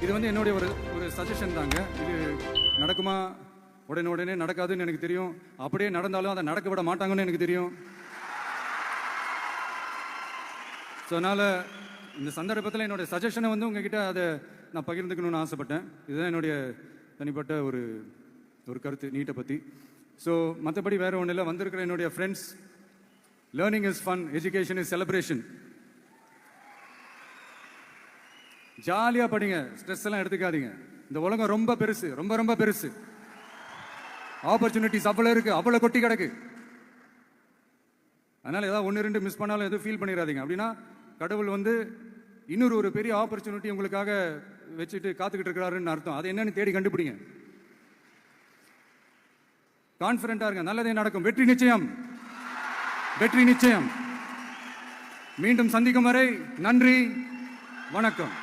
இது வந்து என்னுடைய ஒரு ஒரு சஜஷன் தாங்க. இது நடக்குமா? உடனே நடக்காதுன்னு எனக்கு தெரியும். அப்படியே நடந்தாலும் அதை நடக்க விட மாட்டாங்கன்னு எனக்கு தெரியும். ஸோ அதனால் இந்த சந்தர்ப்பத்தில் என்னுடைய சஜஷனை வந்து உங்ககிட்ட அதை நான் பகிர்ந்துக்கணும்னு ஆசைப்பட்டேன். இதுதான் என்னுடைய தனிப்பட்ட ஒரு ஒரு கருத்து நீட்டை பற்றி. ஸோ மற்றபடி வேறு ஒன்றும் இல்லை. வந்திருக்கிற என்னுடைய friends, learning is fun, education is celebration. ஜாலியாக படிங்க, ஸ்ட்ரெஸ் எல்லாம் எடுத்துக்காதீங்க. இந்த உலகம் ரொம்ப பெருசு, ரொம்ப ரொம்ப பெருசு. ஆப்பர்ச்சுனிட்டிஸ் அவ்வளோ இருக்கு, அவ்வளோ கொட்டி கிடக்கு. அதனால ஏதாவது ஒன்று ரெண்டு மிஸ் பண்ணாலும் எதுவும் ஃபீல் பண்ணிடாதீங்க. அப்படின்னா கடவுள் வந்து இன்னொரு ஒரு பெரிய ஆப்பர்ச்சுனிட்டி உங்களுக்காக வச்சுட்டு காத்துக்கிட்டு இருக்கிறாருன்னு அர்த்தம். அது என்னன்னு தேடி கண்டுபிடிங்க. கான்ஃபிடென்ட்டா இருங்க, நல்லதே நடக்கும். வெற்றி நிச்சயம், வெற்றி நிச்சயம். மீண்டும் சந்திக்கும் வரை நன்றி, வணக்கம்.